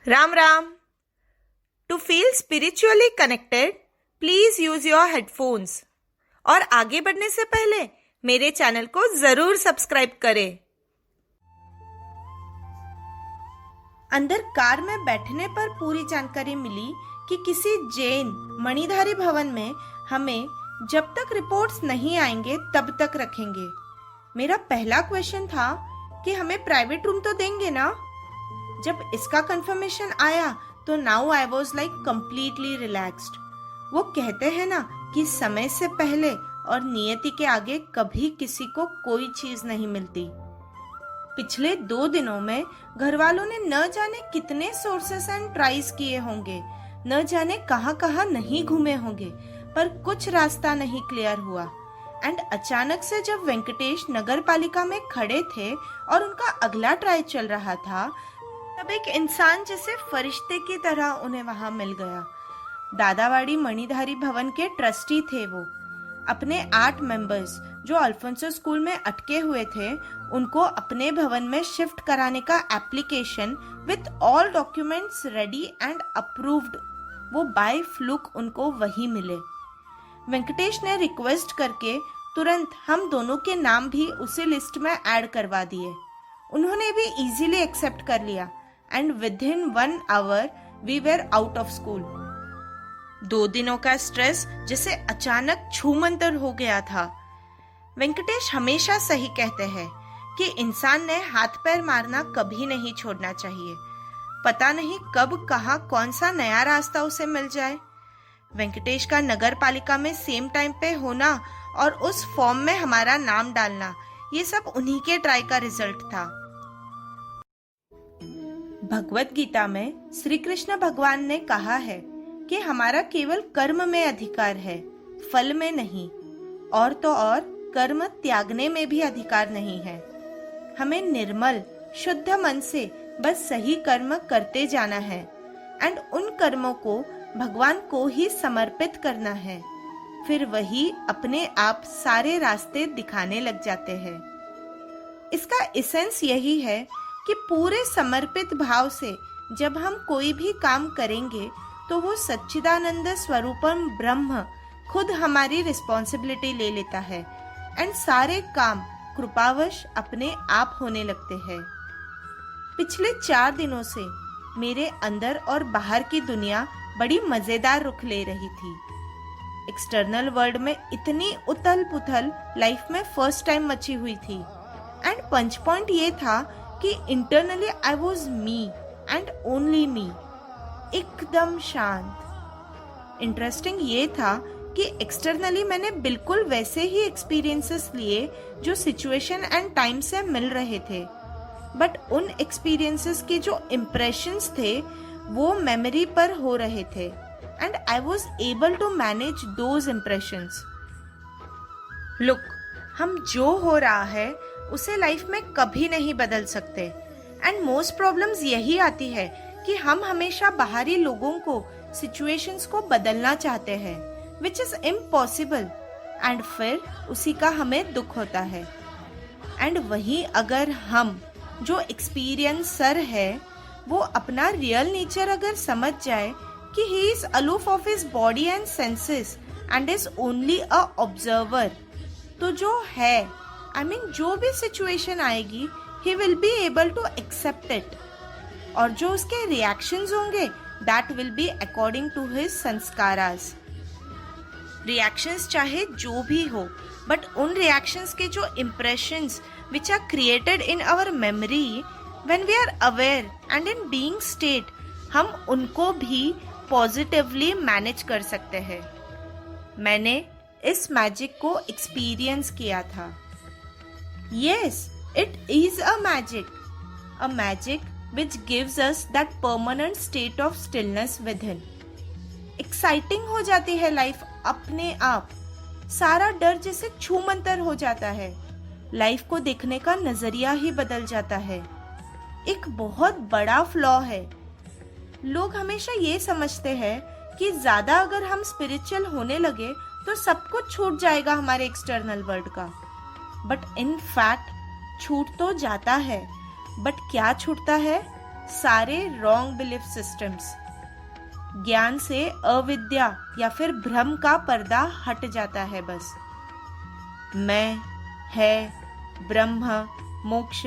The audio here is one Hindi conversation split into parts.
Ram Ram. To feel spiritually connected please use your headphones. और आगे बढ़ने से पहले मेरे चैनल को जरूर सब्सक्राइब करें। अंदर कार में बैठने पर पूरी जानकारी मिली कि किसी जैन मणिधारी भवन में हमें जब तक रिपोर्ट्स नहीं आएंगे तब तक रखेंगे। मेरा पहला क्वेश्चन था कि हमें प्राइवेट रूम तो देंगे ना। जब इसका कंफर्मेशन आया तो now I was like completely relaxed. वो कहते हैं ना कि समय से पहले और नियति के आगे कभी किसी को कोई चीज नहीं मिलती। पिछले 2 दिनों में घर वालों ने न जाने कितने सोर्सेस एंड ट्राइज किए होंगे, न जाने कहां कहां नहीं घूमे होंगे, पर कुछ रास्ता नहीं क्लियर हुआ। एंड अचानक से जब वेंकटेश नगर पालिका में खड़े थे और उनका अगला ट्राई चल रहा था, तब एक इंसान जैसे फरिश्ते की तरह उन्हें वहां मिल गया। दादावाड़ी मणिधारी भवन के ट्रस्टी थे वो। अपने 8 मेंबर्स जो अल्फोंसो स्कूल में अटके हुए थे, उनको अपने भवन में शिफ्ट कराने का application with all documents ready and approved, वो बाय फ्लूक उनको वही मिले। वेंकटेश ने रिक्वेस्ट करके तुरंत हम दोनों के नाम भी उसी लिस्ट में ऐड करवा दिए। उन्होंने भी इजीली एक्सेप्ट कर लिया and within 1 hour we were out of school. 2 दिनों का स्ट्रेस जिसे अचानक छूमंतर हो गया था। वेंकटेश हमेशा सही कहते हैं कि इंसान ने हाथ पैर मारना कभी नहीं छोड़ना चाहिए। पता नहीं कब कहाँ कौन सा नया रास्ता उसे मिल जाए। वेंकटेश का नगर पालिका में सेम टाइम पे होना और उस फॉर्म में हमारा नाम डालना, ये सब उन्हीं के ट्राई का रिजल्ट था। भगवत गीता में श्री कृष्ण भगवान ने कहा है कि हमारा केवल कर्म में अधिकार है, फल में नहीं। और तो और कर्म त्यागने में भी अधिकार नहीं है। हमें निर्मल शुद्ध मन से बस सही कर्म करते जाना है एंड उन कर्मों को भगवान को ही समर्पित करना है। फिर वही अपने आप सारे रास्ते दिखाने लग जाते हैं। इसका एसेंस यही है कि पूरे समर्पित भाव से जब हम कोई भी काम करेंगे तो वो सच्चिदानंद स्वरूपम ब्रह्म खुद हमारी रिस्पॉन्सिबिलिटी ले लेता है एंड सारे काम कृपावश अपने आप होने लगते हैं। पिछले 4 दिनों से मेरे अंदर और बाहर की दुनिया बड़ी मजेदार रुख ले रही थी। एक्सटर्नल वर्ल्ड में इतनी उथल पुथल लाइफ में फर्स्ट टाइम मची हुई थी एंड पंच पॉइंट ये था कि internally I was me and only me, एकदम शांत। इंटरेस्टिंग ये था कि एक्सटर्नली मैंने बिल्कुल वैसे ही एक्सपीरियंसेस लिए जो सिचुएशन एंड टाइम से मिल रहे थे, बट उन एक्सपीरियंसेस के जो इम्प्रेशंस थे वो मेमोरी पर हो रहे थे and I was able to manage those impressions. Look, हम जो हो रहा है उसे लाइफ में कभी नहीं बदल सकते एंड मोस्ट प्रॉब्लम्स यही आती है कि हम हमेशा बाहरी लोगों को, सिचुएशंस को बदलना चाहते हैं, विच इज इम्पॉसिबल, एंड फिर उसी का हमें दुख होता है। एंड वही अगर हम जो एक्सपीरियंसर है वो अपना रियल नेचर अगर समझ जाए कि he is aloof of his body and senses and is only a observer, तो जो है जो भी सिचुएशन आएगी he will be able to accept it, और जो उसके रिएक्शंस होंगे that will be according to his संस्कारास। रिएक्शंस चाहे जो भी हो, बट उन रिएक्शंस के जो impressions which are created in our memory when we are aware and in being state, हम उनको भी पॉजिटिवली मैनेज कर सकते हैं। मैंने इस मैजिक को एक्सपीरियंस किया था। Yes, it is a magic which gives us that permanent state of stillness within. Exciting हो जाती है लाइफ अपने आप, सारा डर जैसे छूमंतर हो जाता है, लाइफ को देखने का नजरिया ही बदल जाता है। एक बहुत बड़ा फ्लॉ है, लोग हमेशा ये समझते हैं कि ज्यादा अगर हम स्पिरिचुअल होने लगे तो सब कुछ छूट जाएगा हमारे एक्सटर्नल वर्ल्ड का, बट इन फैक्ट छूट तो जाता है, बट क्या छूटता है? सारे रॉन्ग बिलीफ सिस्टम्स। ज्ञान से अविद्या या फिर भ्रम का पर्दा हट जाता है। बस मैं, है, ब्रह्म, मोक्ष,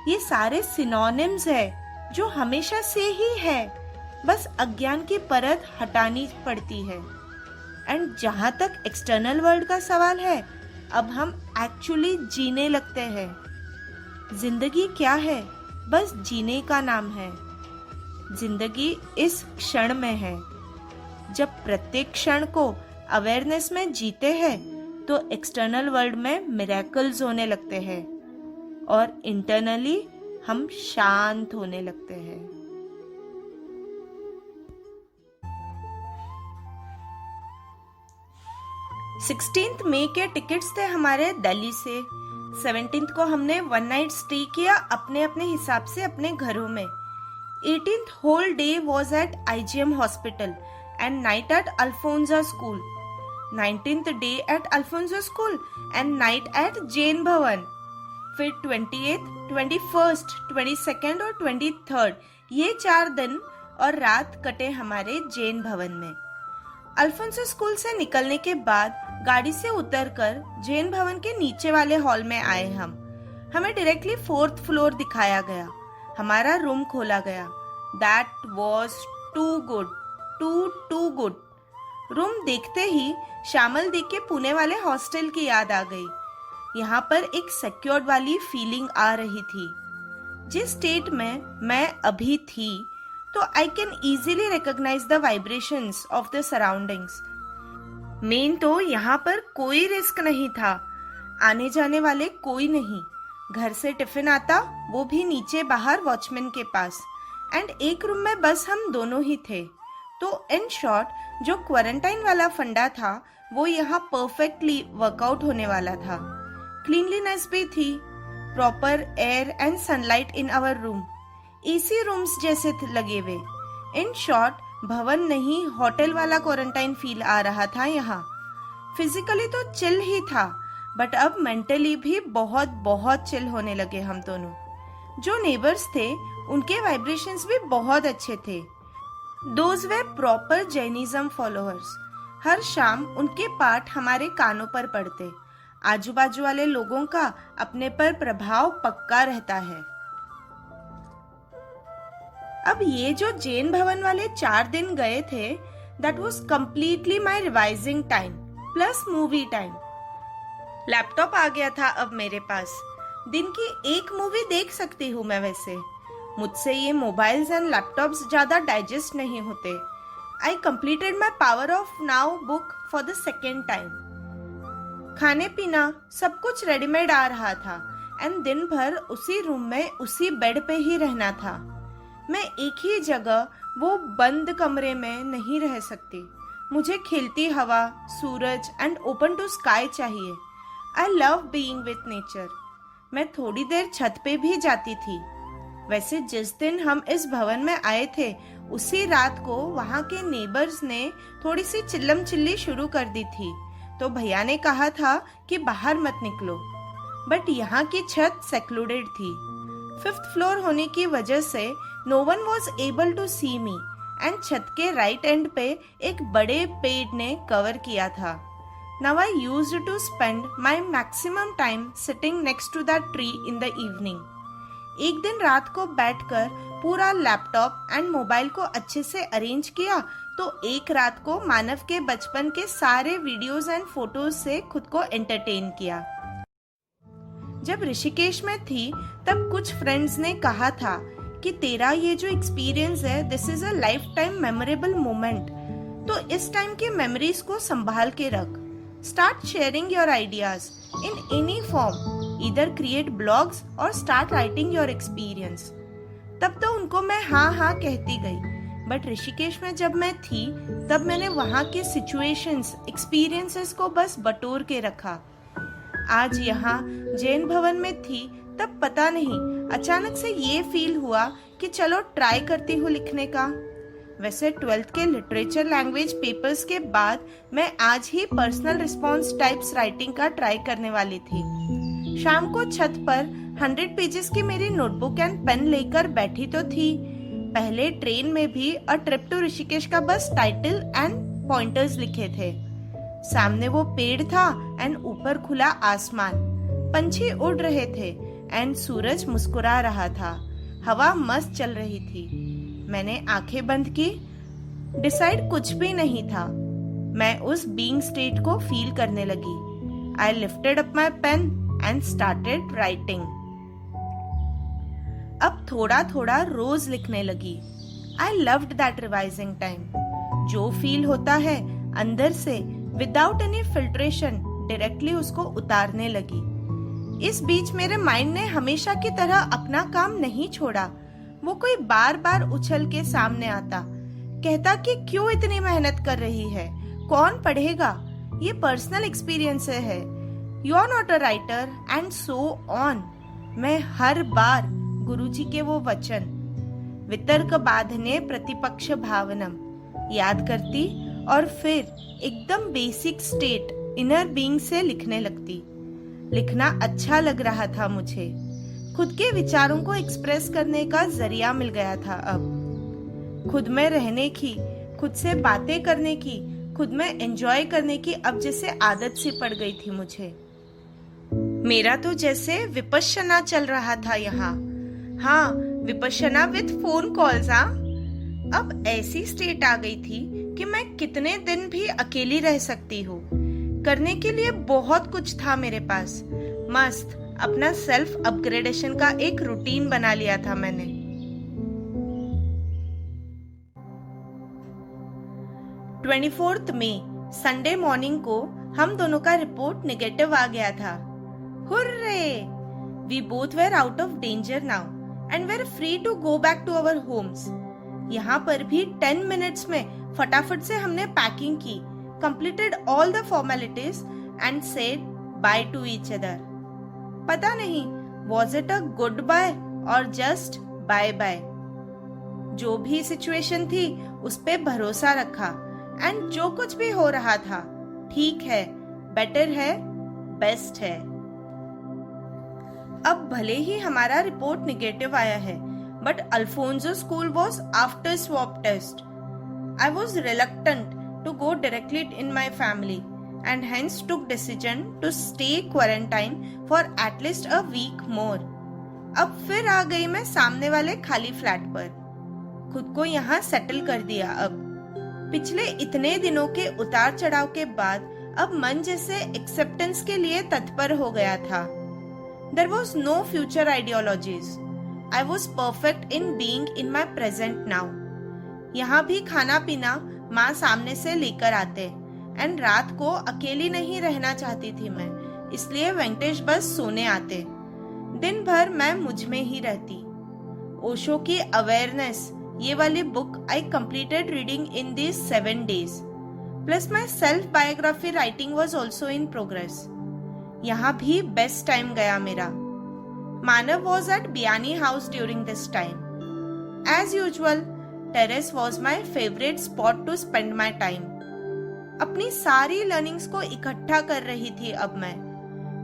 ये सारे सिनोनिम्स है जो हमेशा से ही है। बस अज्ञान की परत हटानी पड़ती है। एंड जहां तक एक्सटर्नल वर्ल्ड का सवाल है, अब हम एक्चुअली जीने लगते हैं। जिंदगी क्या है? बस जीने का नाम है। जिंदगी इस क्षण में है। जब प्रत्येक क्षण को अवेयरनेस में जीते हैं तो एक्सटर्नल वर्ल्ड में मिरेकल्स होने लगते हैं और इंटरनली हम शांत होने लगते हैं। 16 मई के टिकट्स थे हमारे दिल्ली से। 17 को हमने वन नाइट स्टे किया अपने अपने हिसाब से अपने घरों में। 18th whole day was at IGM hospital and night at Alphonsa school. 19th day at Alphonsa school and night at Jain Bhavan. फिर 28th, 21st, 22nd और 23rd ये 4 दिन और रात कटे हमारे जैन भवन में। अल्फोंसा स्कूल से निकलने के बाद गाड़ी से उतरकर जैन भवन के नीचे वाले हॉल में आए हम। हमें डायरेक्टली 4th फ्लोर दिखाया गया। हमारा रूम खोला गया। That was too good, too good. Room देखते ही श्यामल दी के पुणे वाले हॉस्टल की याद आ गई। यहाँ पर एक सिक्योर्ड वाली फीलिंग आ रही थी। जिस स्टेट में मैं अभी थी तो I can easily recognize the vibrations of the surroundings. Main तो यहाँ पर कोई रिस्क नहीं था, आने जाने वाले कोई नहीं। घर से टिफिन आता, वो भी नीचे बाहर वॉचमैन के पास, एंड एक रूम में बस हम दोनों ही थे। तो इन शॉर्ट जो क्वारंटाइन वाला फंडा था वो यहाँ परफेक्टली वर्कआउट होने वाला था। क्लीनलीनेस भी थी, proper air and sunlight in our room, AC rooms जैसे लगे हुए। इन शॉर्ट भवन नहीं होटल वाला क्वारंटाइन फील आ रहा था यहाँ। फिजिकली तो चिल ही था, बट अब मेंटली भी बहुत बहुत चिल होने लगे हम दोनों। जो नेबर्स थे उनके वाइब्रेशंस भी बहुत अच्छे थे। Those were proper Jainism followers. हर शाम उनके पाठ हमारे कानों पर पड़ते। आजू बाजू वाले लोगों का अपने पर प्रभाव पक्का रहता है। अब ये जो जैन भवन वाले 4 दिन गए थे, that was completely my revising time plus movie time. Laptop आ गया था अब मेरे पास। दिन की एक मूवी देख सकती हूँ मैं वैसे। मुझसे ये मोबाइल्स एंड लैपटॉप्स ज्यादा डाइजेस्ट नहीं होते। I completed my power of now book for the second time. खाने पीना सब कुछ रेडीमेड आ रहा था एंड दिन भर उसी रूम में उसी बेड पे ही रहना था। मैं एक ही जगह वो बंद कमरे में नहीं रह सकती। मुझे खिलती हवा, सूरज एंड ओपन टू स्काई चाहिए। I love being with nature. मैं थोड़ी देर छत पे भी जाती थी। वैसे जिस दिन हम इस भवन में आए थे उसी रात को वहाँ के नेबर्स ने थोड़ी सी चिल्लम चिल्ली शुरू कर दी थी, तो भैया ने कहा था कि बाहर मत निकलो। बट यहाँ की छत सेक्लूडेड थी। 5th फ्लोर होने की वजह से no one was able to see me and छत के राइट एंड पे एक बड़े पेड़ ने कवर किया था। Now I used to spend my maximum time sitting next to that tree in the evening. एक दिन रात को बैठकर पूरा लैपटॉप एंड मोबाइल को अच्छे से अरेंज किया तो एक रात को मानव के बचपन के सारे वीडियोस एंड फोटोज से खुद को एंटरटेन किया। जब ऋषिकेश में थी तब कुछ फ्रेंड्स ने कहा था कि तेरा ये जो एक्सपीरियंस है, this is a life time memorable moment. तो इस टाइम की मेमोरीज को संभाल के रख। Start sharing your ideas in any form, either create blogs और स्टार्ट राइटिंग योर एक्सपीरियंस। तब तो उनको मैं हाँ हाँ कहती गई, बट ऋषिकेश में जब मैं थी तब मैंने वहाँ के सिचुएशंस, एक्सपीरियंसेस को बस बटोर के रखा। आज यहाँ जैन भवन में थी तब पता नहीं अचानक से ये फील हुआ कि चलो ट्राई करती हूँ लिखने का। वैसे 12th के लिटरेचर लैंग्वेज पेपर्स के बाद मैं आज ही पर्सनल रिस्पॉन्स टाइप्स राइटिंग का ट्राई करने वाली थी। शाम को छत पर 100 पेजेस की मेरी नोटबुक एंड पेन लेकर बैठी तो थी, पहले ट्रेन में भी अ ट्रिप टू ऋषिकेश का बस टाइटल एंड पॉइंटर्स लिखे थे। सामने वो पेड़ था एंड ऊपर खुला आसमान, पंछी उड़ रहे थे एंड सूरज मुस्कुरा रहा था। हवा मस्त चल रही थी। मैंने आंखें बंद की। डिसाइड कुछ भी नहीं था। मैं उस बीइंग स्टेट को फील करने लगी। I lifted up my pen and started writing. अब थोड़ा थोड़ा रोज लिखने लगी। I loved that revising time. जो फील होता है अंदर से विदाउट एनी फिल्ट्रेशन डायरेक्टली उसको उतारने लगी। इस बीच मेरे माइंड ने हमेशा की तरह अपना काम नहीं छोड़ा। वो कोई बार बार उछल के सामने आता, कहता कि क्यों इतनी मेहनत कर रही है, कौन पढ़ेगा, ये पर्सनल एक्सपीरियंस है, you are not a writer and so on. मैं हर बार गुरुजी के वो वचन, वितर्क बाधने प्रतिपक्ष भावनम, याद करती और फिर एकदम बेसिक स्टेट इनर बीइंग से लिखने लगती। लिखना अच्छा लग रहा था मुझे। खुद के विचारों को एक्सप्रेस करने का जरिया मिल गया था। अब खुद में रहने की, खुद से बातें करने की, खुद में एंजॉय करने की अब जैसे आदत सी पड़ गई थी मुझे। मेरा तो जैसे विपश्यना चल रहा था यहाँ। हाँ, विपश्यना विद फोन कॉल्स। हाँ, अब ऐसी स्टेट आ गई थी कि मैं कितने दिन भी अकेली रह सकती हूँ। करने के लिए बहुत कुछ था मेरे पास। मस्त अपना सेल्फ अपग्रेडेशन का एक रूटीन बना लिया था मैंने। 24 मई संडे मॉर्निंग को हम दोनों का रिपोर्ट नेगेटिव आ गया था। Hurray! We both were out of danger now and were free to go back to our homes. यहाँ पर भी 10 मिनट्स में फटाफट से हमने पैकिंग की, completed all the formalities and said bye to each other. पता नहीं was it a goodbye or just bye bye. जो भी सिचुएशन थी उस पे भरोसा रखा एंड जो कुछ भी हो रहा था ठीक है, बेटर है, बेस्ट है। अब भले ही हमारा रिपोर्ट निगेटिव आया है, but Alfonso school was after swab test. I was reluctant to go directly in my family and hence took decision to stay quarantine for at least a week more. अब फिर आ गई मैं सामने वाले खाली फ्लैट पर। खुद को यहाँ सेटल कर दिया। अब पिछले इतने दिनों के उतार चढ़ाव के बाद अब मन जैसे एक्सेप्टेंस के लिए तत्पर हो गया था। There was no future ideologies. I was perfect in being in my present now. यहाँ भी खाना पीना माँ सामने से लेकर आते एंड रात को अकेली नहीं रहना चाहती थी मैं, इसलिए वेंकटेश बस सोने आते। दिन भर मैं मुझ में ही रहती। ओशो की अवेयरनेस ये वाली book I completed reading in this 7 days. Plus my self biography writing was also in progress. यहाँ भी बेस्ट टाइम गया मेरा। Manav was at Biyani house during this time. As usual terrace was my favourite spot to spend my time. अपनी सारी लर्निंग्स को इकट्ठा कर रही थी अब मैं।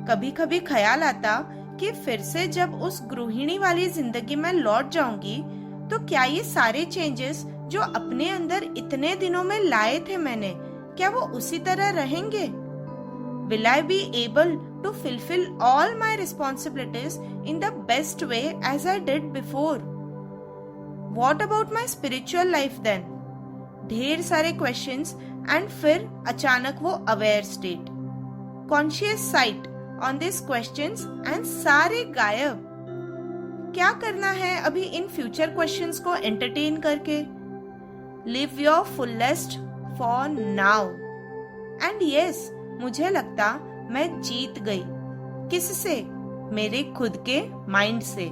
कभी कभी ख्याल आता कि फिर से जब उस गृहिणी वाली जिंदगी में लौट जाऊंगी तो क्या ये सारे चेंजेस जो अपने अंदर इतने दिनों में लाए थे मैंने, क्या वो उसी तरह रहेंगे? Will I be able to fulfill all my responsibilities in the best way as I did before? What about my spiritual life then? ढेर सारे questions and फिर अचानक वो aware state, conscious sight on these questions and सारे गायब। क्या करना है अभी इन future questions को entertain करके? Live your fullest for now. And yes, मुझे लगता मैं जीत गई। किससे? मेरे खुद के माइंड से।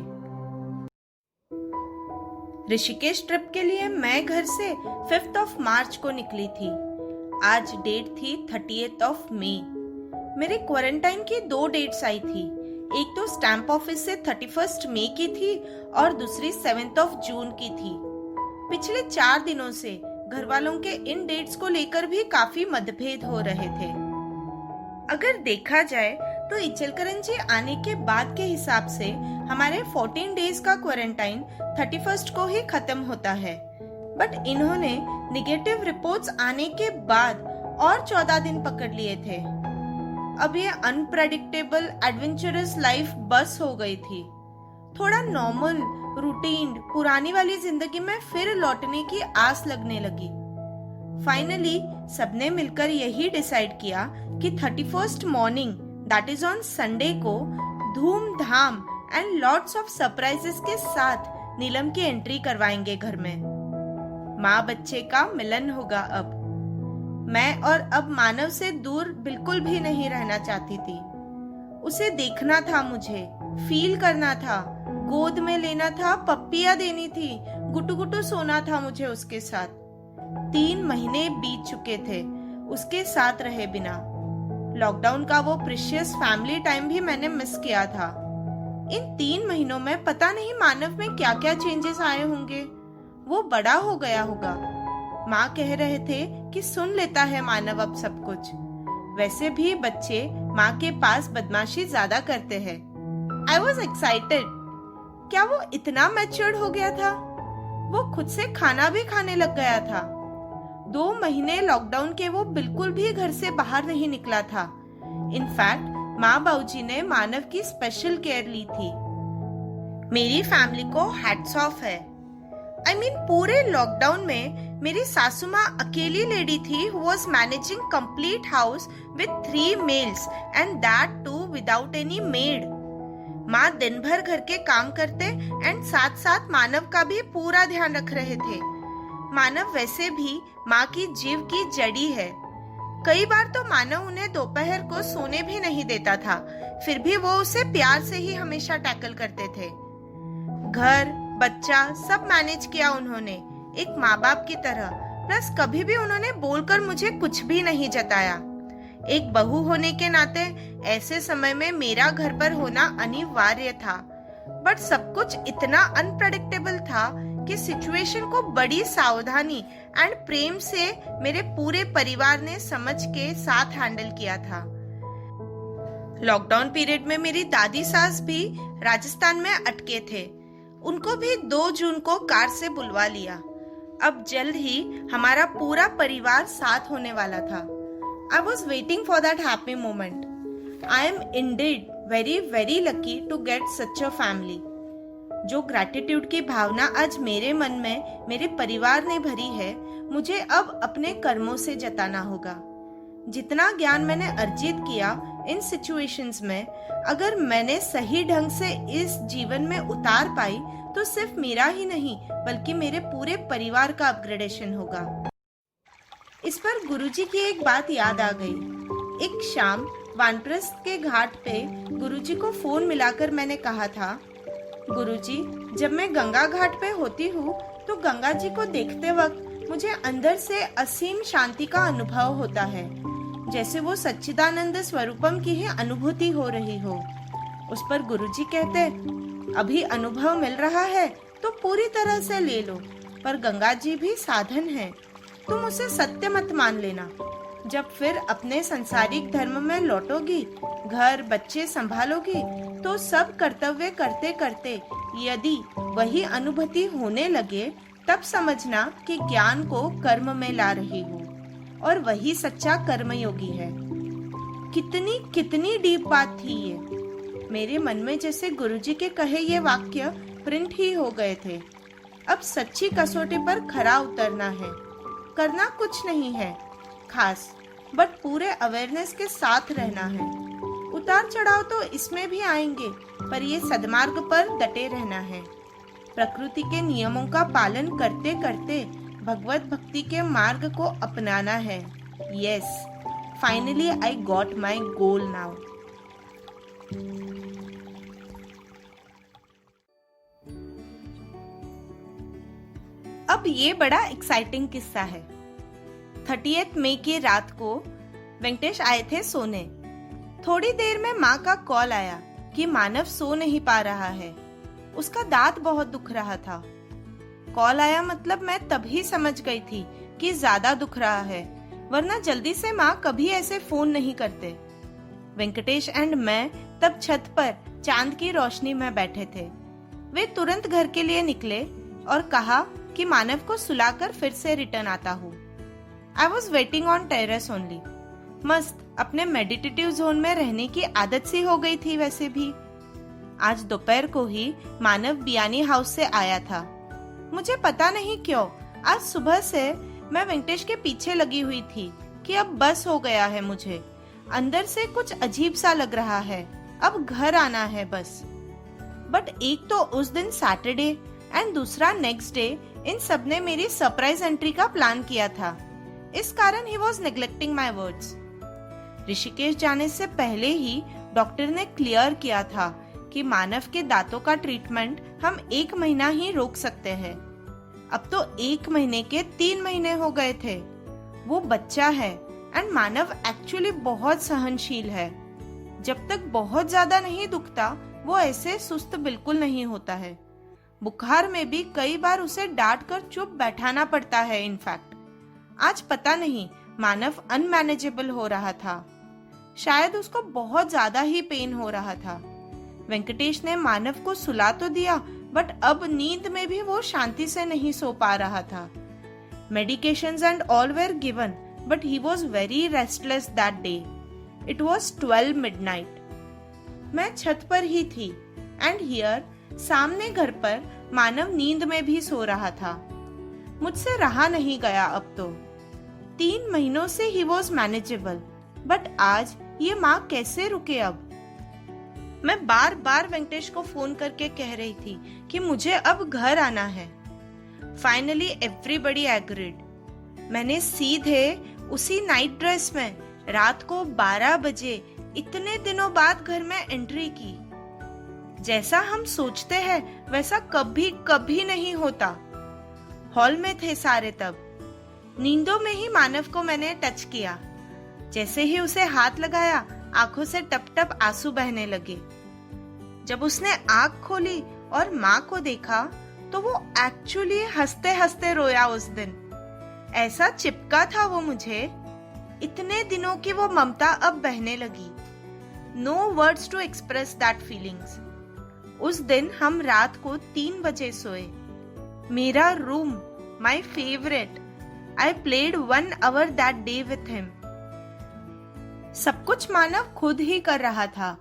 ऋषिकेश ट्रिप के लिए मैं घर से 5 मार्च को निकली थी। आज डेट थी 30 मई। मेरे क्वारंटाइन की 2 डेट्स आई थी। एक तो स्टैंप ऑफिस से 31 मई की थी और दूसरी 7 जून की थी। पिछले 4 दिनों से घर वालों के इन डेट्स को लेकर भी काफी मतभेद हो रहे थे। अगर देखा जाए तो इचलकरंजी आने के बाद के हिसाब से हमारे 14 डेज का क्वारंटाइन 31 को ही खत्म होता है, बट इन्होंने निगेटिव रिपोर्ट्स आने के बाद और 14 दिन पकड़ लिए थे। अब ये अनप्रेडिक्टेबल एडवेंचरस लाइफ बस हो गई थी। थोड़ा नॉर्मल रूटीन पुरानी वाली जिंदगी में फिर लौटने की आस लगने लगी। फाइनली सबने मिलकर यही डिसाइड किया कि 31st morning, that is on Sunday को, धूमधाम एंड लॉट्स ऑफ सरप्राइजेस के साथ नीलम की एंट्री करवाएंगे घर में। माँ बच्चे का मिलन होगा। अब मैं और अब मानव से दूर बिल्कुल भी नहीं रहना चाहती थी। उसे देखना था, मुझे फील करना था, गोद में लेना था, पप्पियां देनी थी, गुटू गुटू सोना था मुझे उसके साथ। 3 महीने बीत चुके थे उसके साथ रहे बिना। लॉकडाउन का वो प्रीशियस फैमिली टाइम भी मैंने मिस किया था। इन 3 महीनों में पता नहीं मानव में क्या क्या चेंजेस आए होंगे। वो बड़ा हो गया होगा। माँ कह रहे थे कि सुन लेता है मानव अब सब कुछ। वैसे भी बच्चे माँ के पास बदमाशी ज्यादा करते हैं। I was excited. क्या वो इतना मैच्योर्ड हो गया था? वो खुद से खाना भी खाने लग गया था। 2 महीने लॉकडाउन के वो बिल्कुल भी घर से बाहर नहीं निकला था। इनफैक्ट माँ बाबूजी ने मानव की स्पेशल केयर ली थी। मेरी फैमिली को हैट्स ऑफ है। I mean, पूरे लॉकडाउन में मेरी सासू माँ अकेली लेडी थी who was managing complete house with 3 males and that too without any maid. माँ दिन भर घर के काम करते एंड साथ साथ मानव का भी पूरा ध्यान रख रहे थे। मानव वैसे भी माँ की जीव की जड़ी है। कई बार तो मानव उन्हें दोपहर को सोने भी नहीं देता था, फिर भी वो उसे प्यार से ही हमेशा टैकल करते थे। घर बच्चा सब मैनेज किया उन्होंने, एक माँ बाप की तरह। प्लस कभी भी उन्होंने बोलकर मुझे कुछ भी नहीं जताया। एक बहू होने के नाते ऐसे समय में मेरा घर पर होना अनिवार्य था। बट सब कुछ इतना अनप्रेडिक्टेबल था कि सिचुएशन को बड़ी सावधानी एंड प्रेम से मेरे पूरे परिवार ने समझ के साथ हैंडल किया था। लॉकडाउन पीरियड में मेरी दादी सास भी राजस्थान में अटके थे। उनको भी 2 जून को कार से बुलवा लिया। अब जल्द ही हमारा पूरा परिवार साथ होने वाला था। I was waiting for that happy moment. I am indeed very very lucky to get such a family. जो ग्रैटिट्यूड की भावना आज मेरे मन में मेरे परिवार ने भरी है, मुझे अब अपने कर्मों से जताना होगा। जितना ज्ञान मैंने अर्जित किया इन सिचुएशंस में, अगर मैंने सही ढंग से इस जीवन में उतार पाई तो सिर्फ मेरा ही नहीं बल्कि मेरे पूरे परिवार का अपग्रेडेशन होगा। इस पर गुरुजी की एक बात याद आ गई। एक शाम वानप्रस्थ के घाट पे गुरुजी को फोन मिलाकर मैंने कहा था, गुरुजी, जब मैं गंगा घाट पे होती हूँ तो गंगा जी को देखते वक्त मुझे अंदर से असीम शांति का अनुभव होता है, जैसे वो सच्चिदानंद स्वरूपम की ही अनुभूति हो रही हो। उस पर गुरुजी कहते, अभी अनुभव मिल रहा है तो पूरी तरह से ले लो, पर गंगा जी भी साधन है, तुम उसे सत्य मत मान लेना। जब फिर अपने संसारिक धर्म में लौटोगी, घर बच्चे संभालोगी, तो सब कर्तव्य करते करते यदि वही अनुभूति होने लगे, तब समझना कि ज्ञान को कर्म में ला रही हो और वही सच्चा कर्मयोगी है। कितनी कितनी डीप बात थी ये। मेरे मन में जैसे गुरुजी के कहे ये वाक्य प्रिंट ही हो गए थे। अब सच्ची कसौटी पर खरा उतरना है। करना कुछ नहीं है खास, बट पूरे अवेयरनेस के साथ रहना है। उतार चढ़ाव तो इसमें भी आएंगे, पर ये सद्मार्ग पर डटे रहना है। प्रकृति के नियमों का पालन करते करते भगवत भक्ति के मार्ग को अपनाना है। Yes, finally I got my goal now. अब ये बड़ा एक्साइटिंग किस्सा है। 30 मई की रात को वेंकटेश आए थे सोने। थोड़ी देर में माँ का कॉल आया कि मानव सो नहीं पा रहा है, उसका दांत बहुत दुख रहा था। कॉल आया मतलब मैं तभी समझ गई थी कि ज्यादा दुख रहा है, वरना जल्दी से माँ कभी ऐसे फोन नहीं करते। वेंकटेश एंड मैं तब छत पर चांद की रोशनी में बैठे थे। वे तुरंत घर के लिए निकले और कहा कि मानव को सुलाकर फिर से रिटर्न आता हूँ। I was waiting on terrace only. मस्त अपने मेडिटेटिव जोन में रहने की आदत सी हो गई थी। वैसे भी आज दोपहर को ही मानव बियानी हाउस से आया था। मुझे पता नहीं क्यों आज सुबह से मैं वेंकटेश के पीछे लगी हुई थी कि अब बस हो गया है। मुझे अंदर से कुछ अजीब सा लग रहा है, अब घर आना है बस। बट एक तो उस दिन सैटरडे एंड दूसरा नेक्स्ट डे, इन सब ने मेरी सरप्राइज एंट्री का प्लान किया था। इस कारण he was neglecting my words. Rishikesh जाने से पहले ही डॉक्टर ने क्लियर किया था कि मानव के दांतों का ट्रीटमेंट हम 1 महीना ही रोक सकते हैं। अब तो 1 महीने के 3 महीने हो गए थे। वो बच्चा है एंड मानव एक्चुअली बहुत सहनशील है। जब तक बहुत ज्यादा नहीं दुखता वो ऐसे सुस्त बिल्कुल नहीं होता है। बुखार में भी कई बार उसे डांट कर चुप बैठाना पड़ता है। इनफैक्ट आज पता नहीं मानव अनमैनेजेबल हो रहा था। शायद उसको बहुत ज्यादा ही पेन हो रहा था। वेंकटेश ने मानव को सुला तो दिया, बट अब नींद में भी वो शांति से नहीं सो पा रहा था। Medications and all where given, but he was very restless that day. It was 12 midnight। मैं छत पर ही थी एंड हियर सामने घर पर मानव नींद में भी सो रहा था। मुझसे रहा नहीं गया। अब तो 3 महीनों से ही वॉज मैनेजेबल, बट आज ये माँ कैसे रुके। अब मैं बार बार वेंकटेश को फोन करके कह रही थी कि मुझे अब घर आना है। Finally everybody agreed. मैंने सीधे उसी नाइट ड्रेस में रात को 12 बजे इतने दिनों बाद घर में एंट्री की। जैसा हम सोचते हैं वैसा कभी कभी नहीं होता। हॉल में थे सारे तब। नींदों में ही मानव को मैंने टच किया। जैसे ही उसे हाथ लगाया आंखों से टप टप आंसू बहने लगे। जब उसने आंख खोली और माँ को देखा तो वो एक्चुअली हंसते हंसते रोया उस दिन। ऐसा चिपका था वो मुझे। इतने दिनों की वो ममता अब बहने लगी। No words to express that feelings. उस दिन हम रात को 3 बजे सोए। मेरा room, my favourite. I played 1 hour that day with him. सब कुछ मानव खुद ही कर रहा था।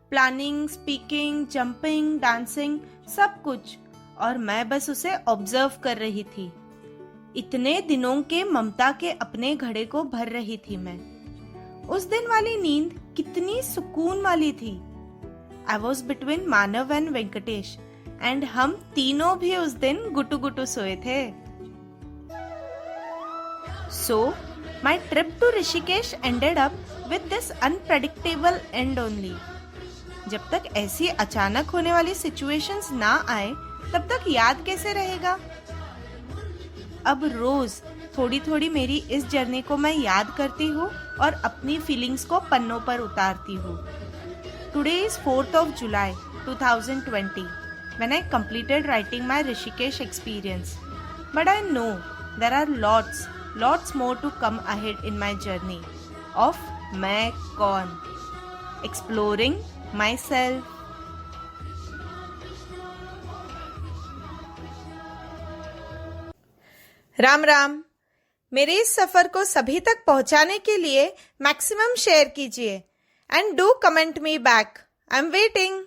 प्लानिंग, स्पीकिंग, जंपिंग, डांसिंग, सब कुछ। और मैं बस उसे ऑब्जर्व कर रही थी। इतने दिनों के ममता के अपने घड़े को भर रही थी मैं। उस दिन वाली नींद कितनी सुकून वाली थी। I was between Manav and Venkatesh and हम तीनों भी उस दिन गुटू गुटू सोए थे। So, my trip to Rishikesh ended up with this unpredictable end only. जब तक ऐसी अचानक होने वाली सिचुएशंस ना आए तब तक याद कैसे रहेगा। अब रोज थोड़ी थोड़ी मेरी इस जर्नी को मैं याद करती हूँ और अपनी फीलिंग्स को पन्नों पर उतारती हूँ। Today is 4th of July 2020 when I completed writing my Rishikesh experience. But I know there are lots more to come ahead in my journey of मैं कौन, exploring myself. राम राम। मेरे इस सफर को सभी तक पहुंचाने के लिए मैक्सिमम शेयर कीजिए and do comment me back. I am waiting.